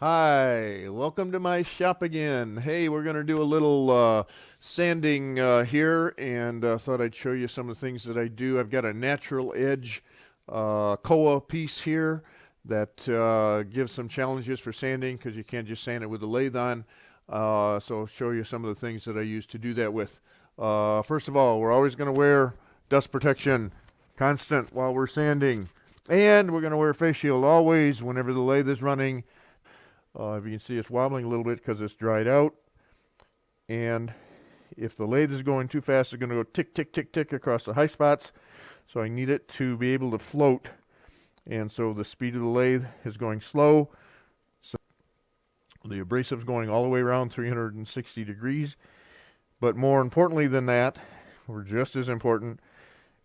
Hi, welcome to my shop again. Hey, we're going to do a little sanding here, and thought I'd show you some of the things that I do. I've got a natural edge Koa piece here that gives some challenges for sanding because you can't just sand it with the lathe on. So I'll show you some of the things that I use to do that with. First of all, we're always going to wear dust protection constant while we're sanding. And we're going to wear a face shield always whenever the lathe is running. If you can see, it's wobbling a little bit because it's dried out. And if the lathe is going too fast, it's going to go tick, tick, tick, tick across the high spots. So I need it to be able to float. And so the speed of the lathe is going slow. So the abrasive is going all the way around 360 degrees. But more importantly than that, or just as important,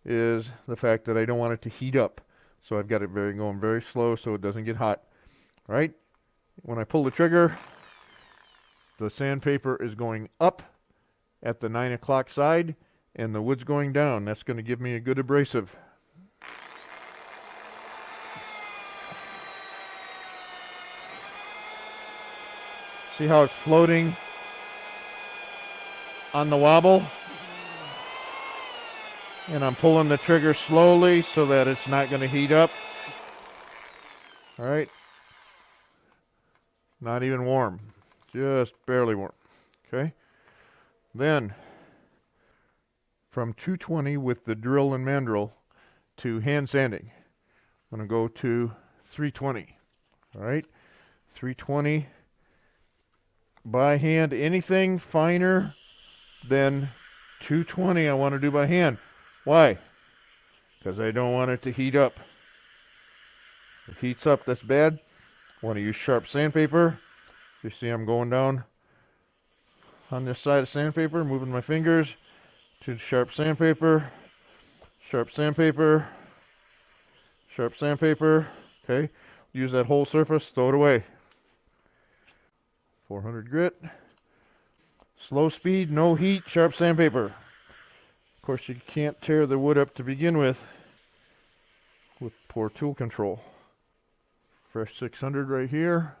is the fact that I don't want it to heat up. So I've got it going very slow so it doesn't get hot. Right? When I pull the trigger, the sandpaper is going up at the 9 o'clock side, and the wood's going down. That's going to give me a good abrasive. See how it's floating on the wobble? And I'm pulling the trigger slowly so that it's not going to heat up. All right. Not even warm, just barely warm. Okay. Then from 220 with the drill and mandrel to hand sanding, I'm going to go to 320. All right. 320 by hand. Anything finer than 220 I want to do by hand. Why? Because I don't want it to heat up. If it heats up, that's bad. I want to use sharp sandpaper. You see I'm going down on this side of sandpaper, moving my fingers to sharp sandpaper, sharp sandpaper, sharp sandpaper. Okay, use that whole surface, throw it away. 400 grit. Slow speed, no heat, sharp sandpaper. Of course, you can't tear the wood up to begin with poor tool control. Fresh 600 right here.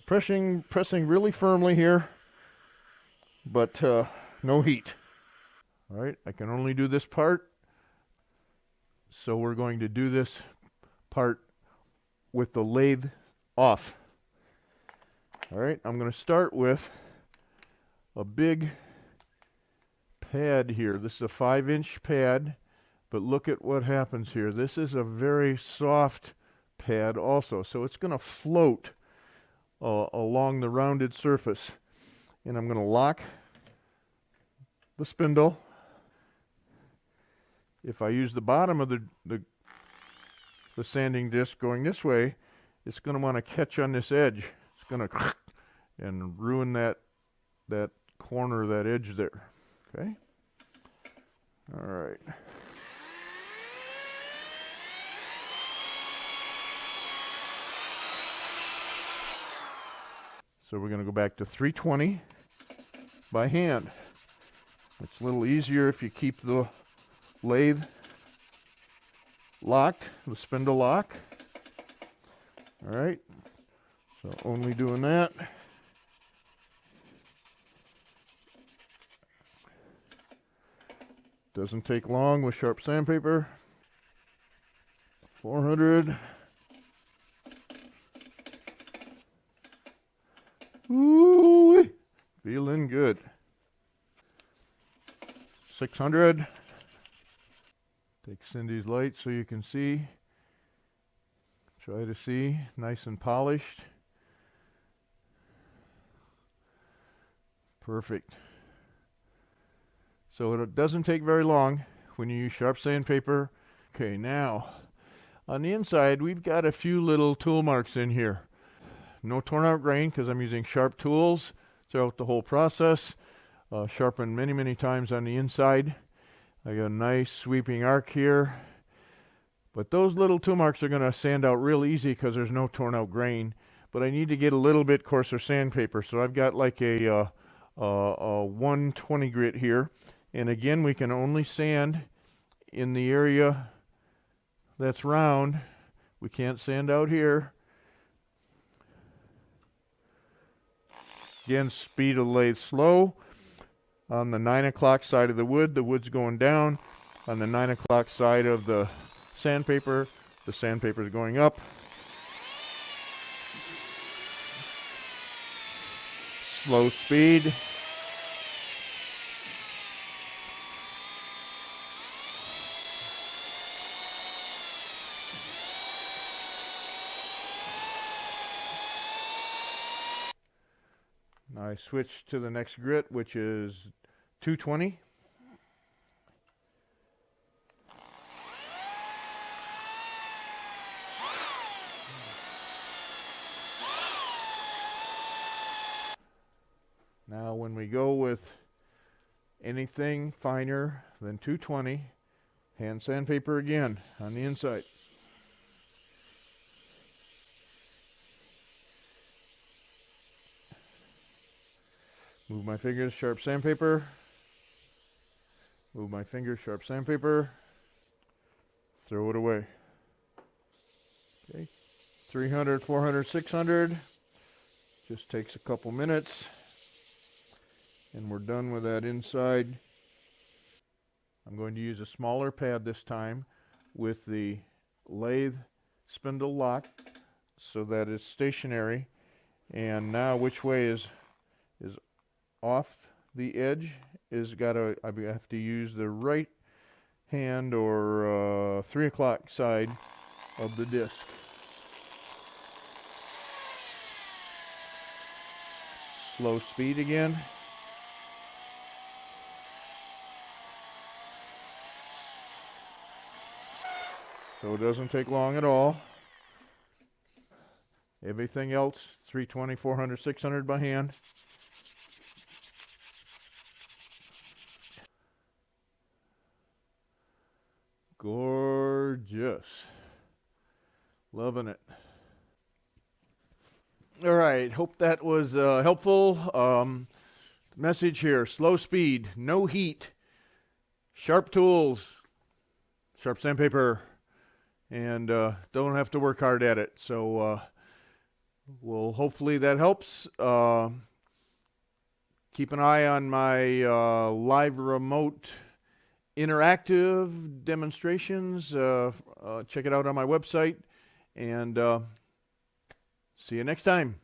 Pressing really firmly here, but no heat. All right, I can only do this part, so we're going to do this part with the lathe off. All right, I'm going to start with a big pad here. This is a 5-inch pad, but look at what happens here. This is a very soft pad also, so it's going to float along the rounded surface. And I'm going to lock the spindle. If I use the bottom of the sanding disc going this way, it's going to want to catch on this edge. It's going to and ruin that corner, that edge there. Okay? All right. So we're going to go back to 320 by hand. It's a little easier if you keep the lathe locked, the spindle lock. All right, so only doing that. Doesn't take long with sharp sandpaper. 400. Ooh, feeling good. 600. Take Cindy's light so you can see. Try to see, nice and polished. Perfect. So it doesn't take very long when you use sharp sandpaper. Okay, now on the inside we've got a few little tool marks in here. No torn out grain because I'm using sharp tools throughout the whole process. Sharpened many, many times on the inside. I got a nice sweeping arc here. But those little tool marks are going to sand out real easy because there's no torn out grain. But I need to get a little bit coarser sandpaper. So I've got like a 120 grit here. And again, we can only sand in the area that's round. We can't sand out here. Again, speed of the lathe slow. On the 9 o'clock side of the wood's going down. On the 9 o'clock side of the sandpaper is going up. Slow speed. Now I switch to the next grit, which is 220. Now when we go with anything finer than 220, hand sandpaper again on the inside. Move my fingers, sharp sandpaper. Move my fingers, sharp sandpaper. Throw it away. Okay, 300, 400, 600. Just takes a couple minutes. And we're done with that inside. I'm going to use a smaller pad this time with the lathe spindle lock so that it's stationary. And now which way is off the edge is I have to use the right hand or 3 o'clock side of the disc. Slow speed again. So it doesn't take long at all. Everything else, 320, 400, 600 by hand. Gorgeous. Loving it. All right, hope that was helpful. Message here, slow speed, no heat, sharp tools, sharp sandpaper, and don't have to work hard at it. So well, hopefully that helps. Keep an eye on my live remote interactive demonstrations. Check it out on my website, and see you next time.